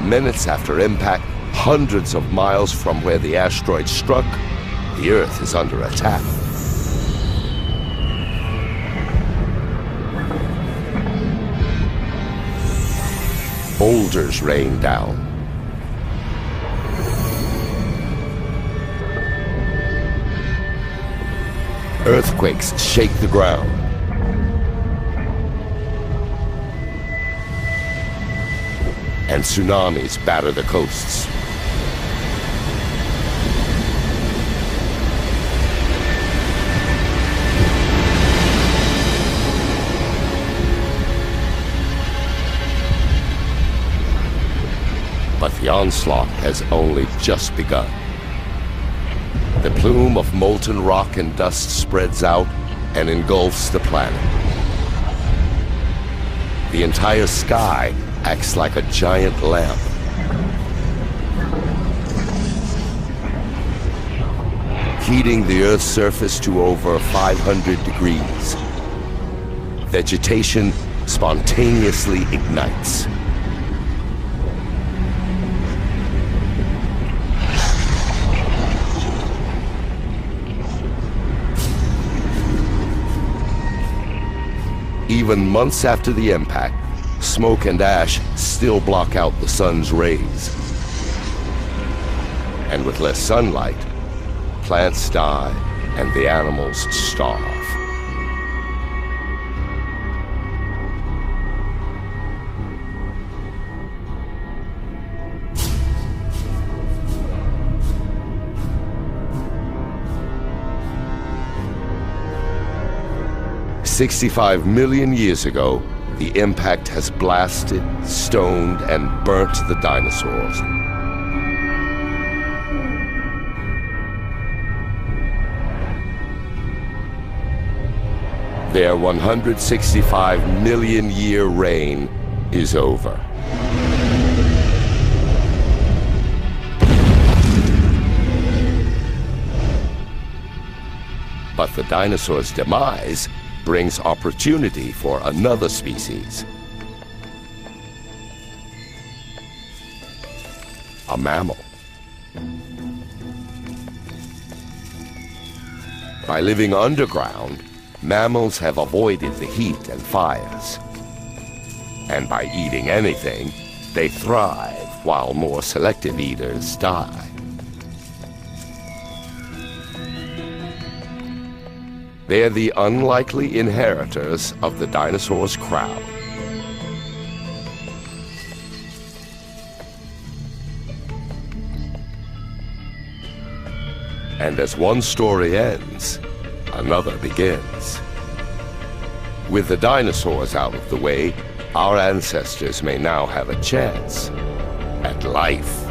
minutes after impact, hundreds of miles from where the asteroid struck, the Earth is under attack. Boulders rain down. Earthquakes shake the ground. And tsunamis batter the coasts. But the onslaught has only just begun. The plume of molten rock and dust spreads out and engulfs the planet. The entire sky acts like a giant lamp. Heating the Earth's surface to over 500 degrees. Vegetation spontaneously ignites. Even months after the impact, smoke and ash still block out the sun's rays. And with less sunlight, plants die and the animals starve. "65 million years ago, the impact has blasted, stoned, and burnt the dinosaurs. Their 165 million year reign is over. But the dinosaurs' demise brings opportunity for another species. A mammal. By living underground, mammals have avoided the heat and fires. And by eating anything, they thrive while more selective eaters die. They're the unlikely inheritors of the dinosaurs' crown. And as one story ends, another begins. With the dinosaurs out of the way, our ancestors may now have a chance at life.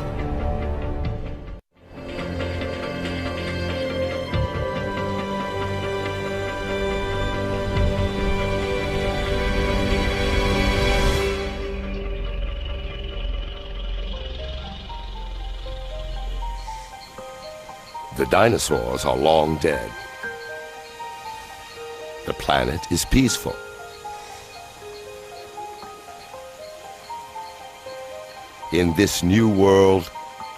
The dinosaurs are long dead. The planet is peaceful. In this new world,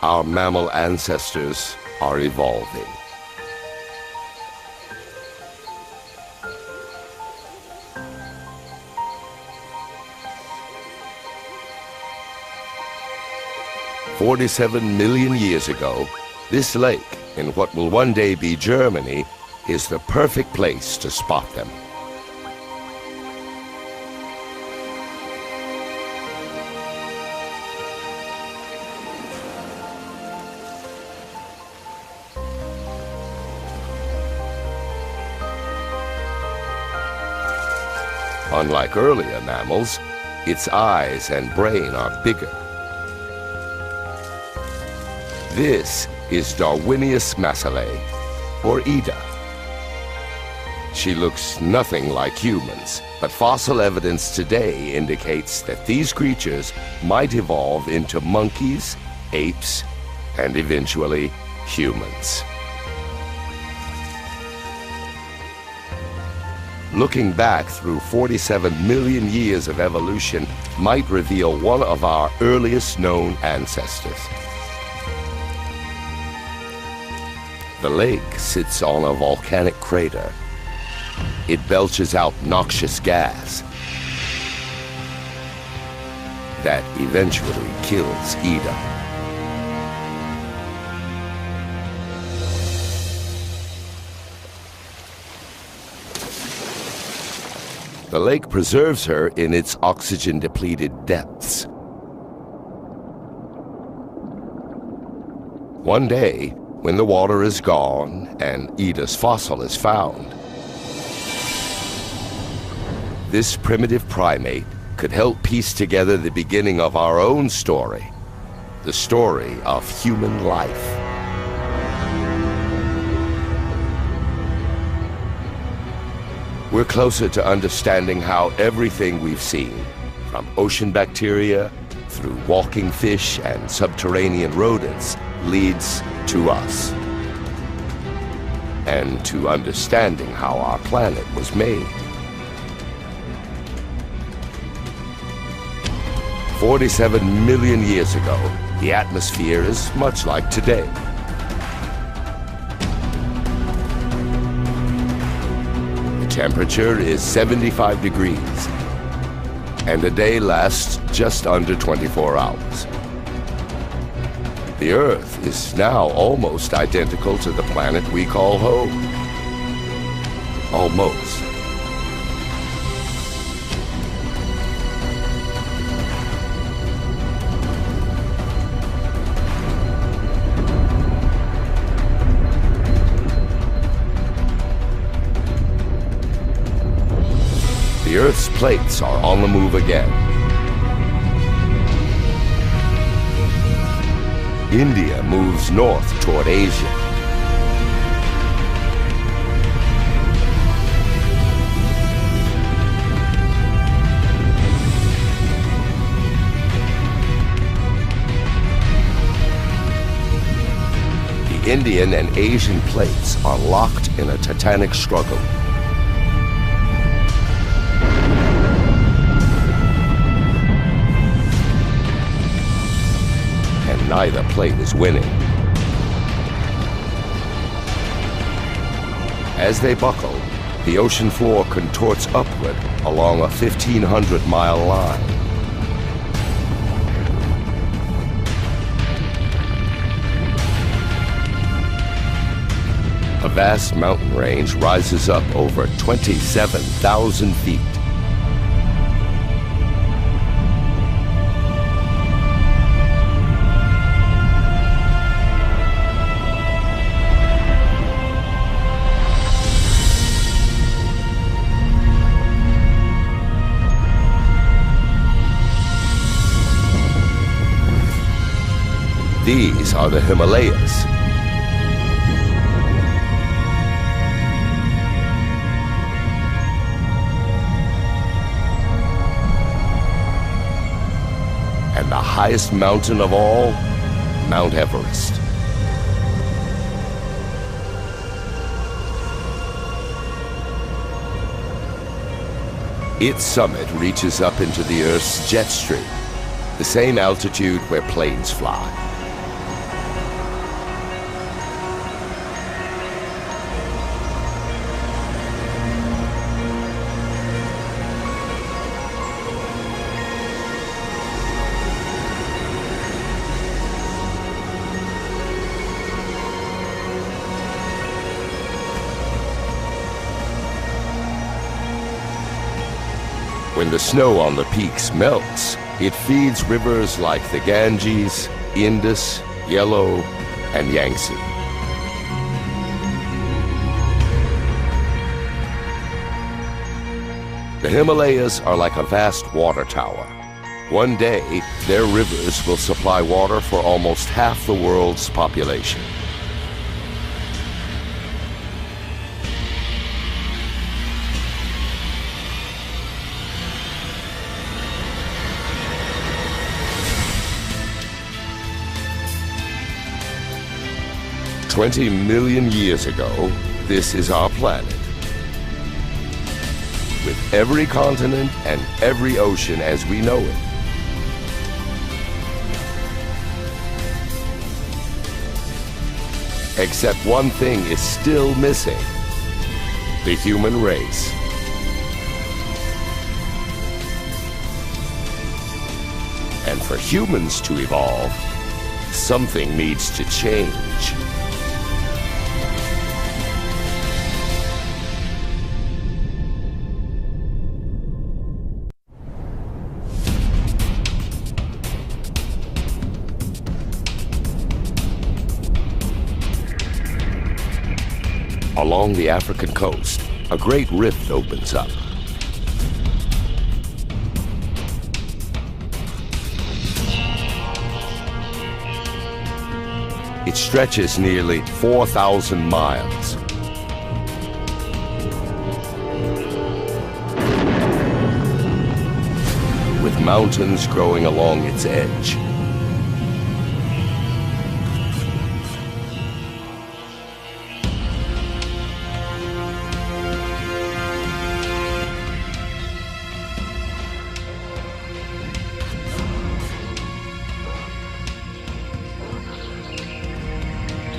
our mammal ancestors are evolving. "47 million years ago, this lake, in what will one day be Germany, is the perfect place to spot them." Unlike earlier mammals, its eyes and brain are bigger. This is Darwinius massilae, or Ida. She looks nothing like humans, but fossil evidence today indicates that these creatures might evolve into monkeys, apes, and eventually humans. Looking back through 47 million years of evolution might reveal one of our earliest known ancestors. The lake sits on a volcanic crater. It belches out noxious gas that eventually kills Ida. The lake preserves her in its oxygen-depleted depths. One day, when the water is gone and Ida's fossil is found, this primitive primate could help piece together the beginning of our own story, the story of human life. We're closer to understanding how everything we've seen, from ocean bacteria through walking fish and subterranean rodents, leads to us. And to understanding how our planet was made. 47 million years ago, the atmosphere is much like today. Temperature is 75 degrees, and a day lasts just under 24 hours. The Earth is now almost identical to the planet we call home. Almost. The Earth's plates are on the move again. India moves north toward Asia. The Indian and Asian plates are locked in a titanic struggle. Neither plate is winning. As they buckle, the ocean floor contorts upward along a 1,500-mile line. A vast mountain range rises up over 27,000 feet. These are the Himalayas. And the highest mountain of all, Mount Everest. Its summit reaches up into the Earth's jet stream, the same altitude where planes fly. When the snow on the peaks melts, it feeds rivers like the Ganges, Indus, Yellow, and Yangtze. The Himalayas are like a vast water tower. One day, their rivers will supply water for almost half the world's population. "20 million years ago, this is our planet. with every continent and every ocean as we know it. Except one thing is still missing: the human race. And for humans to evolve, something needs to change. Along the African coast, a great rift opens up. It stretches nearly 4,000 miles. With mountains growing along its edge.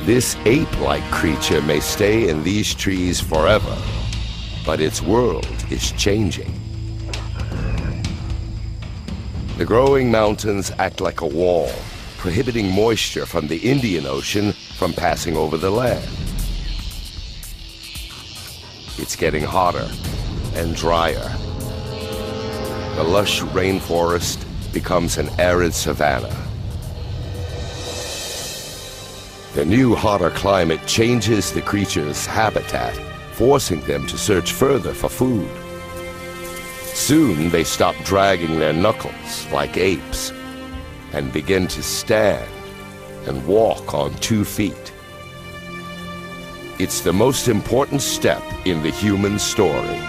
This ape-like creature may stay in these trees forever, but its world is changing. The growing mountains act like a wall, prohibiting moisture from the Indian Ocean from passing over the land. It's getting hotter and drier. The lush rainforest becomes an arid savanna. The new, hotter climate changes the creatures' habitat, forcing them to search further for food. Soon, they stop dragging their knuckles like apes and begin to stand and walk on 2 feet. It's the most important step in the human story.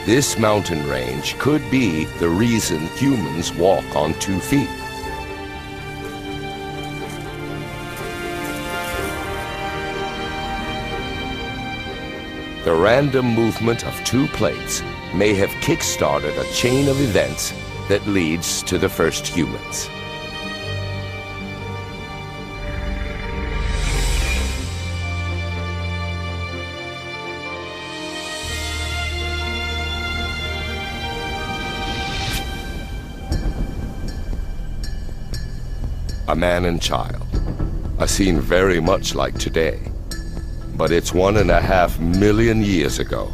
This mountain range could be the reason humans walk on 2 feet. The random movement of 2 plates may have kick-started a chain of events that leads to the first humans. A man and child, a scene very much like today, but it's 1.5 million years ago.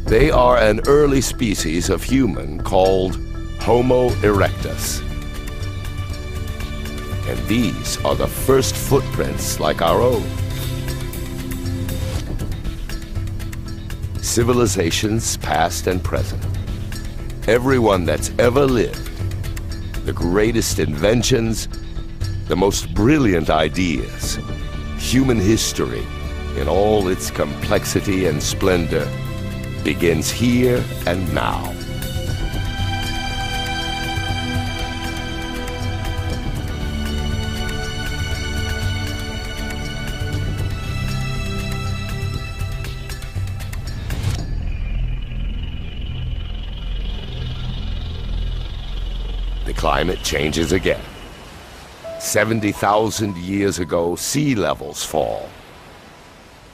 They are an early species of human called Homo erectus. And these are the first footprints like our own. Civilizations past and present. Everyone that's ever lived. The greatest inventions, the most brilliant ideas, human history in all its complexity and splendor begins here and now. The climate changes again. 70,000 years ago, sea levels fall.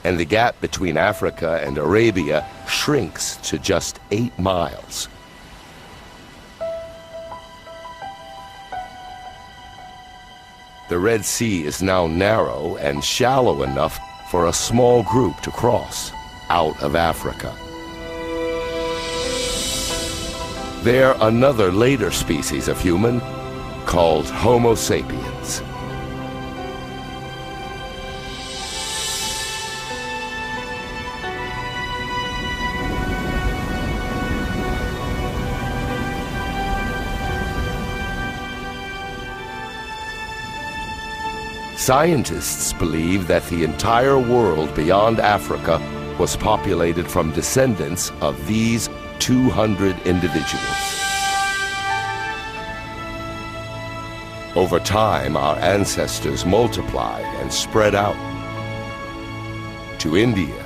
And the gap between Africa and Arabia shrinks to just 8 miles. The Red Sea is now narrow and shallow enough for a small group to cross out of Africa. They're another later species of human called Homo sapiens. Scientists believe that the entire world beyond Africa was populated from descendants of these 200 individuals. Over time, our ancestors multiplied and spread out, to India.